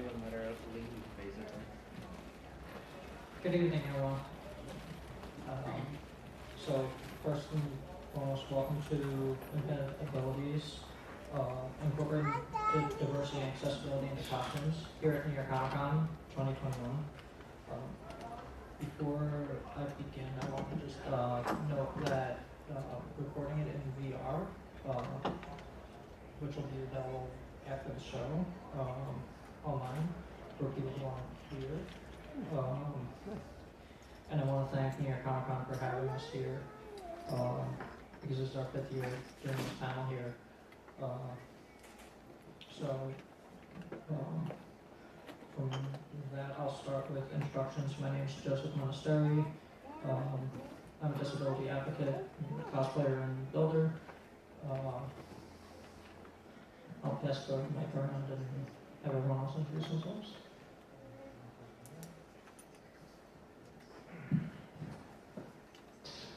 save a matter of leave, basically. Good evening, everyone. So first and foremost, welcome to Infinte Abilities, incorporating diversity and accessibility into costumes here at New York Comic Con 2021. Before I begin, I want to just note that recording it in VR, which will be available after the show online for people who want to hear. And I want to thank New York Comic Con for having us here, because this is our 5th year doing this panel here. From that, I'll start with introductions. My name is Joseph Munisteri. I'm a disability advocate, cosplayer, and builder. I'll pass the mic around and have everyone else introduce themselves.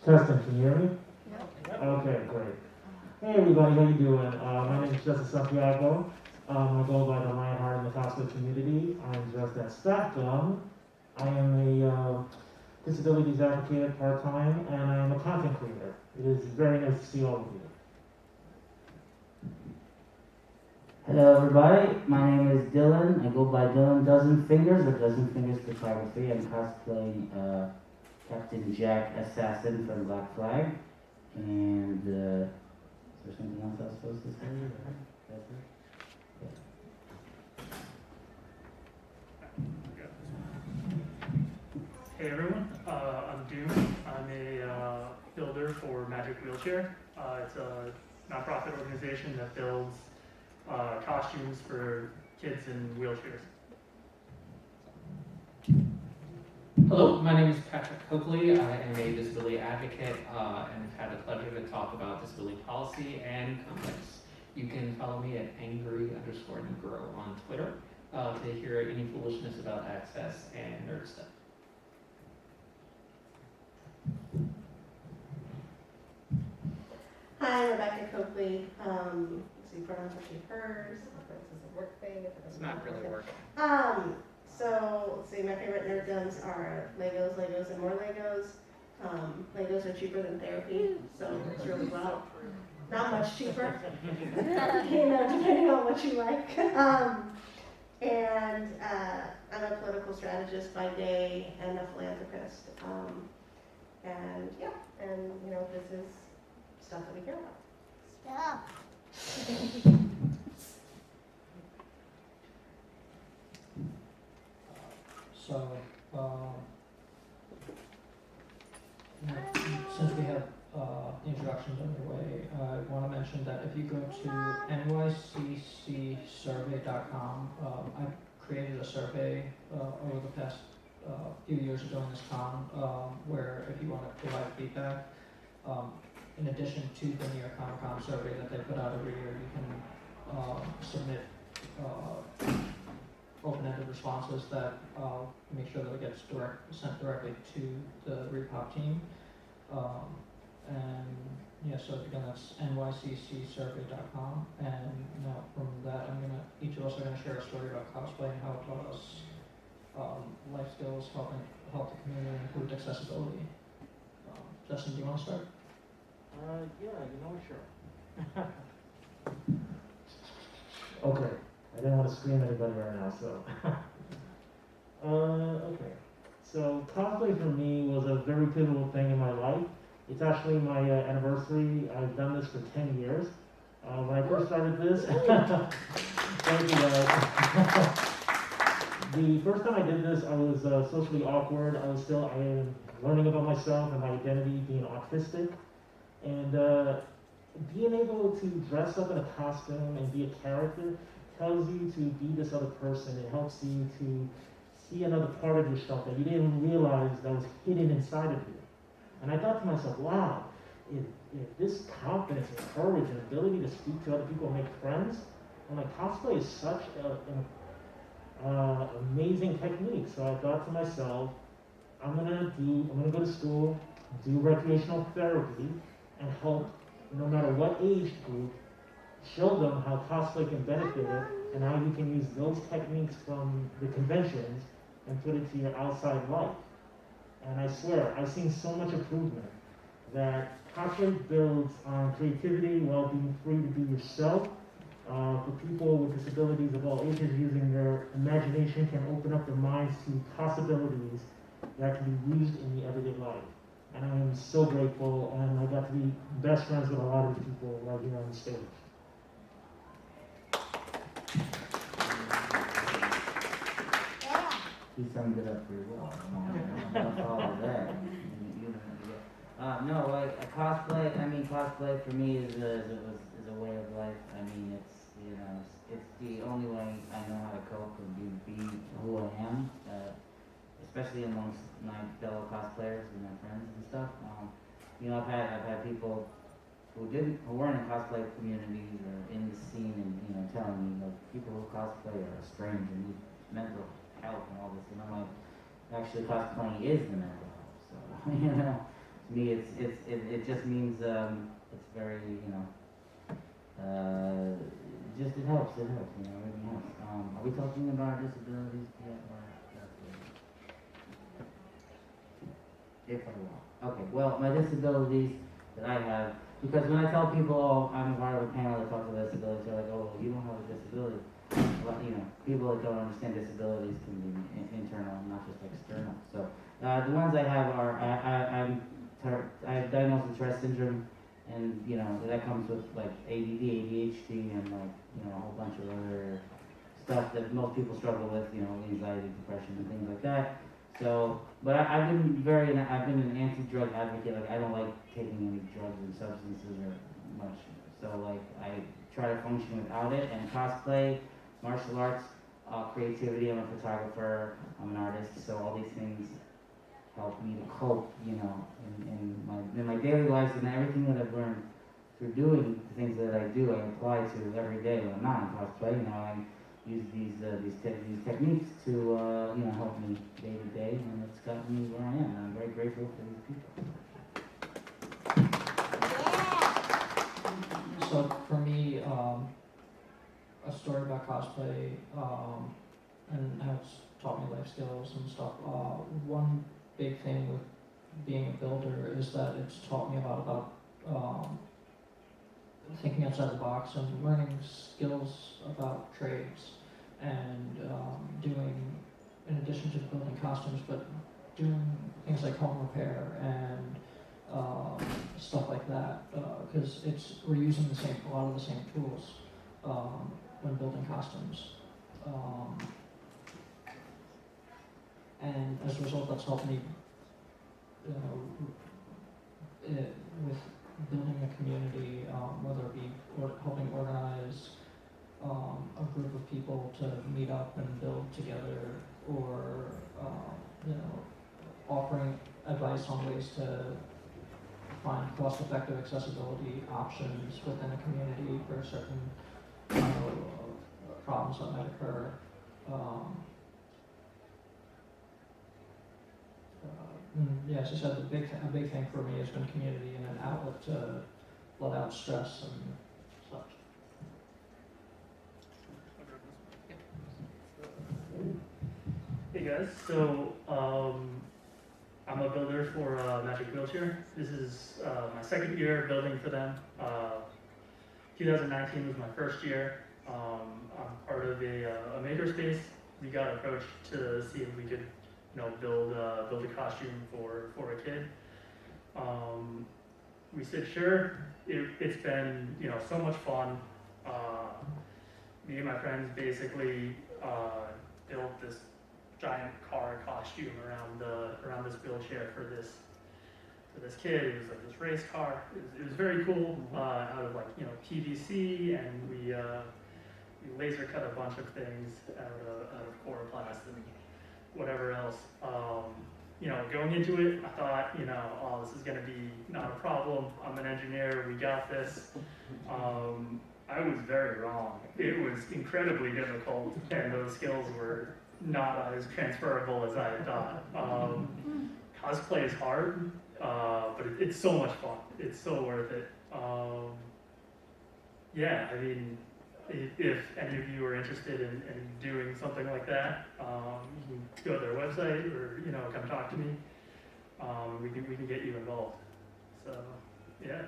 Testing, can you hear me? Yep. Okay, great. Hey everybody, how you doing? My name is Joseph Santiago. I go by the Lionheart in the cosplay community. I'm dressed as Spectrum. I am a disabilities advocate part-time, and I am a content creator. It is very nice to see all of you. Hello everybody, my name is Dylan. I go by Dylan Dozen Fingers or Dozen Fingers Photography. I'm cosplaying Captain Jack Assassin from Black Flag. And is there something else I was supposed to say? That's it? Hey everyone, I'm Doom. I'm a builder for Magic Wheelchair. It's a nonprofit organization that builds costumes for kids in wheelchairs. Hello, my name is Patrick Coakley. I am a disability advocate and have had the pleasure to talk about disability policy and comics. You can follow me at angry_negro on Twitter to hear any foolishness about access and nerd stuff. Hi, I'm Rebecca Coakley. See, pronouns are she, hers. This is a work thing. It's not really working. So let's see. My favorite nerd guns are Legos, and more Legos. Legos are cheaper than therapy, so it's really well. Not much cheaper, depending on what you like. And I'm a political strategist by day and a philanthropist. And this is stuff that we care about. Since we have introductions underway, I want to mention that if you go to nyccsurvey.com, I created a survey over the past few years during this con, where if you want to provide feedback, in addition to the New York Comic Con survey that they put out every year, you can submit open-ended responses that make sure that it gets sent directly to the Repop team. So again, that's nyccsurvey.com. And now from that, each of us are gonna share a story about cosplay and how it taught us life skills, help the community, and improved accessibility. Justin, do you want to start? Sure. Okay, I didn't want to scream at anybody right now, so. Okay. So cosplay for me was a very pivotal thing in my life. It's actually my anniversary. I've done this for 10 years. When I first started this, thank you guys. The first time I did this, I was socially awkward. I am learning about myself and my identity, being autistic. And being able to dress up in a costume and be a character tells you to be this other person. It helps you to see another part of yourself that you didn't realize that was hidden inside of you. And I thought to myself, wow, if this confidence and courage and ability to speak to other people and make friends, and like cosplay is such an amazing technique. So I thought to myself, I'm gonna go to school, do recreational therapy, and help, no matter what age group, show them how cosplay can benefit it and how you can use those techniques from the conventions and put it to your outside life. And I swear, I've seen so much improvement that cosplay builds on creativity while being free to be yourself. For people with disabilities of all ages, using their imagination can open up their minds to possibilities that can be used in the everyday life. And I am so grateful, and I got to be best friends with a lot of the people right here on the stage. He summed it up pretty well. I'll follow that. No, like a cosplay. I mean, cosplay for me is a way of life. I mean, it's the only way I know how to cope and be who I am, especially amongst my fellow cosplayers and my friends and stuff. I've had people who weren't in cosplay communities or in the scene, and telling me like people who cosplay are strange and need mental health and all this, and I'm like, actually cosplaying is the mental health. So to me it just means it's very just it helps, it really helps. Are we talking about disabilities yet? If I want. Okay, well, my disabilities that I have, because when I tell people, oh, I'm part of a panel that talks about disabilities, they're like, oh, well, you don't have a disability. Well, people that don't understand disabilities can be internal, not just external. So, the ones I have are, I have diagnosed with Tourette syndrome, and, that comes with, like, ADD, ADHD, and, like, a whole bunch of other stuff that most people struggle with, anxiety, depression, and things like that. So, but I've been an anti-drug advocate. Like, I don't like taking any drugs and substances or much. So, like, I try to function without it. And cosplay, martial arts, creativity. I'm a photographer. I'm an artist. So all these things help me to cope, in my daily life, and everything that I've learned through doing the things that I do, I apply to every day when I'm not in cosplay. I use these techniques to help me day to day, and it's got me where I am. And I'm very grateful for these people. So for me, a story about cosplay and how it's taught me life skills and stuff. One big thing with being a builder is that it's taught me a lot about thinking outside the box and learning skills about trades and doing, in addition to building costumes, but doing things like home repair and stuff like that, because we're using a lot of the same tools when building costumes. And as a result, that's helped me with building a community, whether it be helping organize a group of people to meet up and build together, or offering advice on ways to find cost-effective accessibility options within a community for certain problems that might occur. As I said, a big thing for me has been community and an outlet to let out stress and such. Hey guys, so I'm a builder for Magic Wheelchair. This is my second year building for them. 2019 was my first year. I'm part of a makerspace. We got approached to see if we could, build a costume for a kid. We said sure. It's been so much fun. Me and my friends basically built this giant car costume around this wheelchair for this kid. It was like this race car. It was very cool. Out of PVC, and we laser cut a bunch of things out of coroplast and whatever else. Going into it, I thought, oh, this is gonna be not a problem. I'm an engineer. We got this. I was very wrong. It was incredibly difficult, and those skills were not as transferable as I had thought. Cosplay is hard, but it's so much fun. It's so worth it. Yeah, I mean, if any of you are interested in doing something like that, you can go to their website or, you know, come talk to me. We can get you involved. So, yeah.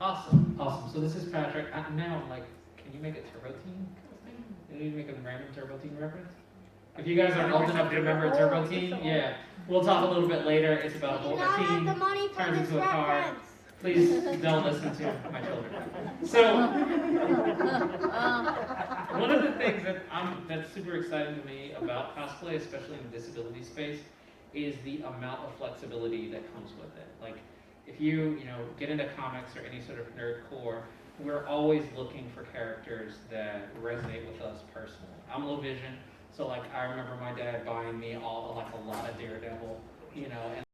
Awesome, awesome. So this is Patrick. Now, like, can you make a Turbo Team kind of thing? You need to make a random Turbo Team reference? If you guys are old enough to remember Turbo Team, yeah. We'll talk a little bit later. It's about We do a not have team the money for turns this into a car. reference. Please don't listen to my children. So, one of the things that's super exciting to me about cosplay, especially in the disability space, is the amount of flexibility that comes with it. Like, if you get into comics or any sort of nerdcore, we're always looking for characters that resonate with us personally. I'm low vision, so like I remember my dad buying me a lot of Daredevil, and